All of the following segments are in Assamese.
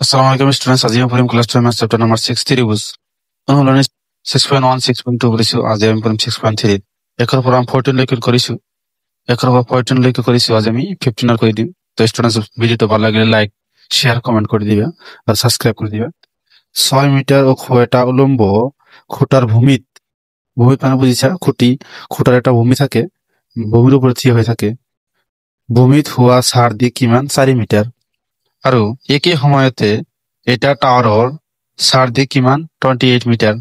Assalamu alaikum students. আজি আমি পঢ়িম ক্লাছ 12 চেপ্টাৰ নম্বৰ 6 ত্ৰিভুজ। অনুশীলনী 6.1 6.2 কৰিছো। আজি আমি পঢ়িম 6.3। একৰ পৰা 14 লৈকে কৰিছো। একৰ পৰা 14 লৈকে কৰিছো। আজি আমি 15 কৰি দিম। তো স্টুডেন্টস ভিডিওটো ভাল লাগিলে লাইক শেয়ার কমেন্ট করে দিবা আর সাবস্ক্রাইব করে দিবা। 6 মিটার ওখ এটা উলম্ব খুঁটার ভূমিত মানে বুঝিছা খুঁটার একটা ভূমি থাকে, ভূমির উপরে থিয় হয়ে থাকে। ভূমিত হোৱা ছাৰ দি কিমান 4 মিটাৰ আৰু একে সময়তে এটা টাৱাৰৰ ছাৰ দি কিমান 28 মিটাৰ।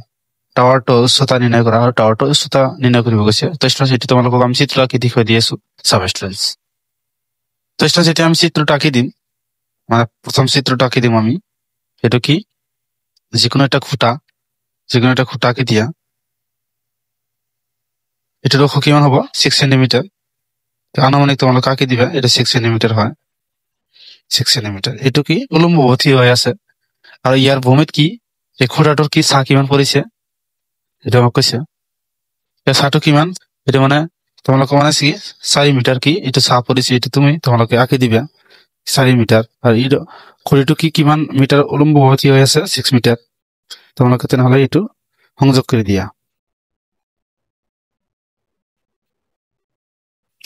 টাৱাৰটোৰ উচ্চতা নিৰ্ণয় কৰা আৰু টাৱাৰটোৰ উচ্চতা নিৰ্ণয় কৰিব গৈছে। তো ষ্টুডেন্টস এটি তোমালোকক আমি চিত্ৰ আঁকি দেখুৱাই দি আছো। চাব ষ্টুডেন্টস, তো ষ্টুডেন্টস এতিয়া আমি চিত্ৰটা আঁকি দিম। মানে প্রথম চিত্রটা আঁকি দিম আমি। এটা কি, যেকোনো একটা খুঁটা আঁকি দিয়া। এটার অক্ষ কিমান হব 6 সেন্টিমিটার। আনুমানিক তোমালোকে আঁকি দিবা। এটা 6 সেন্টিমিটার হয়, 6 সেন্টিমিটার। এটো কি উলম্ব হয়ে হয়ে আছে আর ইয়ার ভূমিত কি এই খুঁটাটোর কি ছাঁ কিমান পৰিছে এটা আমাক কৈছে। ইয়াৰ ছাঁটো কিমান এটা মানে তোমালোকে মানে কি 4 মিটাৰ কি এটা ছাঁ পৰিছে। এটা তুমি তোমালোকে আঁকি দিবা 4 মিটার। আর এই খুঁটিটো কি কিমান মিটার উলম্ব হয়ে আছে 6 মিটার। তোমালোকে তেনেহলে এইটো সংযোগ কৰি দিয়া।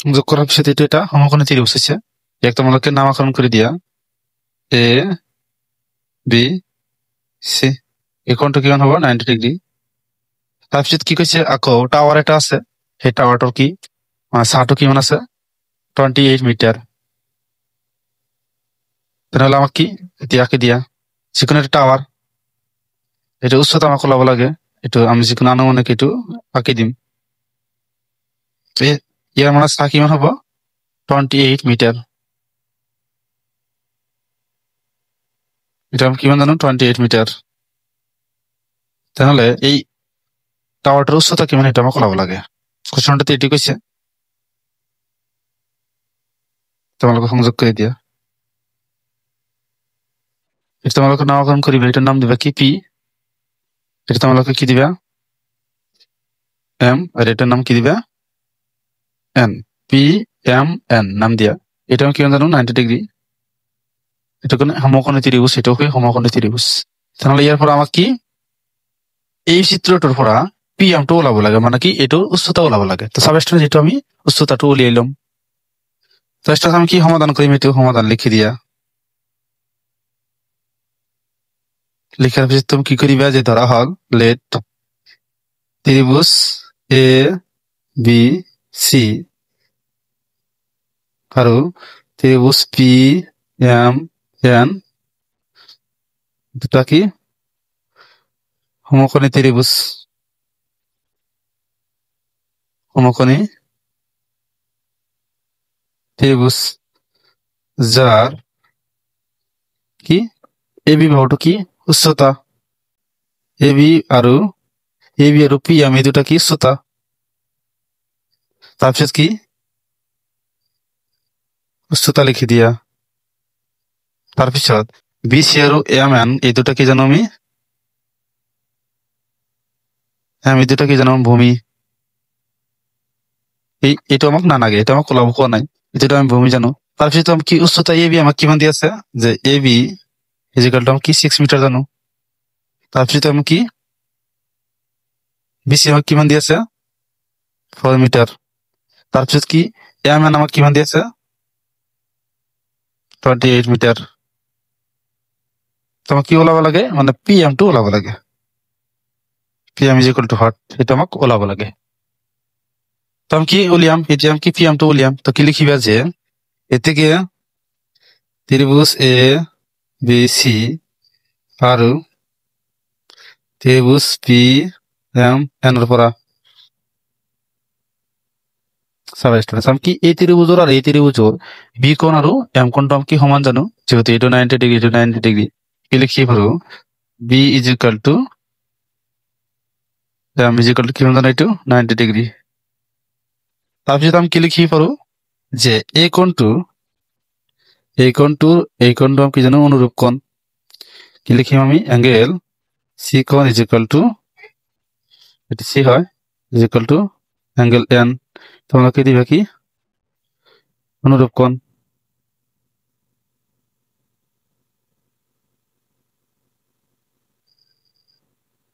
সংযোগ কৰাৰ পিছত এইটো এটা সমকোণী ত্ৰিভুজ হৈছে। ইয়াক তোমালোকে নামকৰণ কৰি দিয়া এ বি সি। এই কোণটো কিমান হ'ব 90 ডিগ্ৰী। তাৰপিছত কি কৈছে আকৌ টাৱাৰ এটা আছে। সেই টাৱাৰটোৰ কি ছাঁটো কিমান আছে 28 মিটাৰ। তেনেহলে আমাক কি এতিয়া আঁকি দিয়া যিকোনো একটা টাৱাৰ। এটা উচ্চতা আমাক ওলাব লাগে। এইটো আমি যিকোনো আনুমানিক এইটো আঁকি দিম। ইয়াৰ মানে ছাঁ কিমান হ'ব 28 মিটাৰ। এটা আমি কিমান জানো 28 মিটাৰ। তেনেহলে এই টাৱাৰটোৰ উচ্চতা কিমান এটা আমাক ওলাব লাগে। কোৱেশ্যনটাতে এটি কৈছে, তোমালোকে সংযোগ কৰি দিয়া। এটা তোমালোকে নামকৰণ কৰিবা। এটার নাম দিবা কি পি। এটা তোমালোকে কি দিবা এম আর এটার নাম কি দিবা এন। পি এম এন নাম দিয়া। এটা আমি কিমান জানো 90 ডিগ্ৰী। এটা কোন সমকোণী ত্ৰিভুজ, এটাও কি সমকোণী ত্ৰিভুজ। তাহলে ইয়াৰ পৰ আমাক কি এই চিত্ৰটোৰ পৰা পি এমটো ওলাব লাগে, মানে কি এইটোৰ উচ্চতা ওলাব লাগে। তো সাবস্টেন্স যেটো আমি উচ্চতাটো উলিয়াই লম। তো স্টেন্স আমি কি সমাধান কৰিম, এইটো সমাধান লিখি দিয়া। লিখাৰ পিছত তুমি কি কৰিবা যে ধৰা হল লেট ত্ৰিভুজ এ বি সি আৰু ত্ৰিভুজ পি এম এন দুটা কি সমকোণী ত্ৰিভুজ। সমকোণী ত্ৰিভুজ যাৰ কি এবি বাহুটো কি উচ্চতা এবি আৰু পি এম এই দুটা কি উচ্চতা। তাৰপিছত কি উচ্চতা লিখি দিয়া। তাৰপিছত বি সি আৰু এম এন এই দুটা কি জানো আমি এই দুটা কি জানো ভূমি। এইটো আমাক নালাগে, এটা আমাক ওলাব কোৱা নাই। এইটো আমি ভূমি জানো। তাৰপিছত আমি কি উচ্চতা এ বি আমাক কিমান দি আছে যে এ বি ইজিক্যাল টু কি 6 মিটার জানো। তাৰপিছত আমি কি বি সি আমাক কিমান দি আছে 4 মিটাৰ। তাৰপিছত কি এম এন আমাক কিমান দি আছে 28 মিটার। তোমাক কি ওলাব লাগে মানে পি এম টো ওলাব লাগে। পি এম ইজিক্যাল টু হট এটা আমাক ওলাব লাগে। তো আমি কি উলিয়াম, এতিয়া আমি কি পি এম টো উলিয়াম। তো কি লিখিবা যে এতে ত্রিভুজ এ বি সি আৰু ত্ৰিভুজ পি এম এনৰ পৰা আমি কি এই ত্ৰিভুজৰ আৰু এই ত্ৰিভুজৰ বি কোণ আৰু এম কোণটো আমি কি সমান জানো। যেহেতু এইটো 90 ডিগ্ৰী এইটো 90 ডিগ্ৰী কি লিখি পাৰো B is equal to M is equal to কিমান জানো এইটো 90 ডিগ্ৰী। তাৰপিছত আমি কি লিখি পাৰো যে এই কোণটো আমি কি জানো অনুৰূপ কোণ। কি লিখিম আমি এঙ্গেল সি কোণ ইজিক্যাল টু এটি সি হয় ইজিক্যাল টু এঙ্গেল এন। তোমরা কি দিবে কি অনুরূপ কোণ।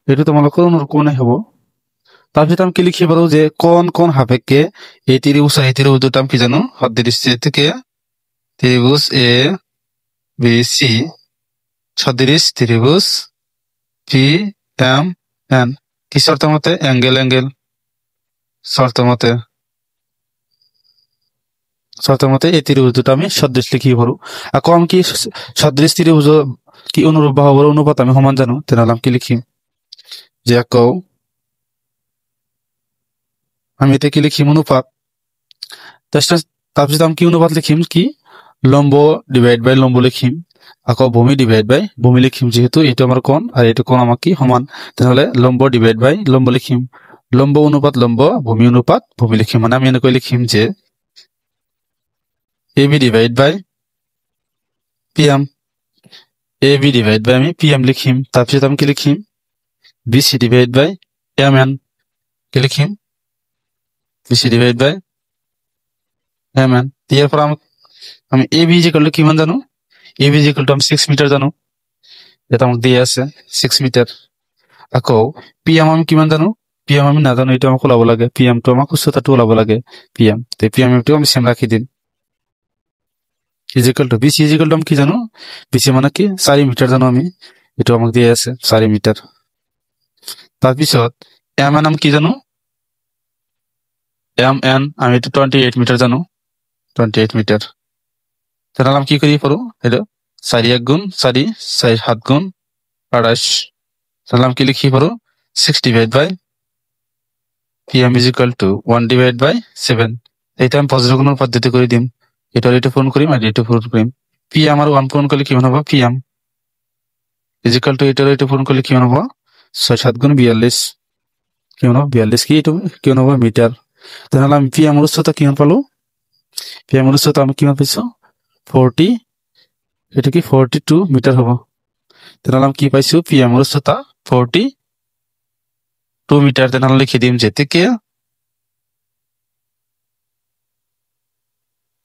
এইটো তোমালোকৰ অনুকৰণে হ'ব। তাৰপিছত আমি কি লিখিব পাৰো যে কোন সাপেক্ষে এই ত্ৰিভুজ দুটা কি জানো সদৃশ্য থেকে ত্রিভুজ এ বি সি সদৃশ ত্রিভুজ পি এম এন কি শর্ত মতে অ্যাঙ্গেল শর্ত মতে এই ত্রিভুজ দুটা আমি সদৃশ লিখিব পাৰো। আকৌ আমি কি সদৃশ ত্ৰিভুজ কি অনুৰূপ বাহুৰ অনুপাত আমি সমান জানো, তেনেহ'লে আমি কি লিখিম যে আকৌ আমি এটা কি লিখিম অনুপাত। তাৰপিছত আমি কি অনুপাত লিখিম কি লম্ব ডিভাইড বাই লম্ব লিখিম, আকৌ ভূমি ডিভাইড বাই ভূমি লিখিম, যেহেতু এইটো আমাৰ কোণ আৰু এইটো কোণ আমাৰ কি সমান, তেনেহ'লে লম্ব ডিভাইড বাই লম্ব লিখিম, লম্ব অনুপাত লম্ব ভূমি অনুপাত ভূমি লিখিম। মানে আমি এনেকৈ লিখিম যে A B divide by P M, A B divide বাই আমি পি এম লিখিম। তাৰপিছত আমি কি লিখিম বি সি ডিভাইড বাই এম এন, কি লিখিম বি সি ডিভাইড বাই এম এন। ইয়াৰ পৰা আমি এ বি ইজিকেল টু কিমান জানো, এ বি ইজিকেল টু আমি 6 মিটাৰ জানো, এটা আমাক দিয়ে আছে 6 মিটাৰ। আকৌ পি এম আমি কিমান জানো, পি এম আমি নাজানো, এইটো আমাক ওলাব লাগে, পি এমটো আমাক উচ্চতাটো ওলাব লাগে পি এম, তে পি এম টো আমি চেম ৰাখি দিম। ইজিকেল টু বি সি ইজিকেল টু আমি কি জানো, বি সি মানে কি 4 মিটাৰ জানো আমি, এইটো আমাক দিয়ে আছে 4 মিটাৰ। তাৰপিছত এম এন আমি কি জানো, এম এন আমি এইটো 28 মিটাৰ জানো, 28 মিটাৰ। তেনেহ'লে আমি কি কৰিব পাৰো, এইটো 4 1 গুণ 4 4 7 গুণ 28, তাহলে আমি কি লিখি পারো 6 divide by P M is equal to 1 divide by 7। এইটা আমি বজ্রগুণন পদ্ধতি করে দিম, এটা পূরণ করিম আর এটা পূরণ করিম। পি এম আর 1 পূরণ করলে কিমান হবে, P M is equal to এটা পূরণ করলে কিমান হবে 6 7 গুণ 42, কিমান হবে 42, কি এটা কিমান হবে মিটার। তাহলে আমি পি এম এর উচ্চতা কিমান পালো, পি এম এর উচ্চতা আমি কিমান পাইছো 40, এটা কি 42 মিটার হবে। তাহলে আমি কি পাইছো পি এম এর উচ্চতা 42 মিটার। তেনেহ'লে লিখি দিম যে থেকে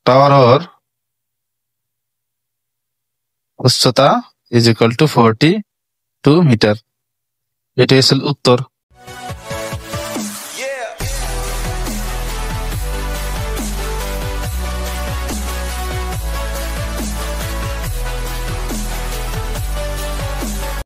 টাৱাৰৰ উচ্চতা ইজ ইকুয়াল টু 42 মিটাৰ। এটাই আছিল উত্তৰ।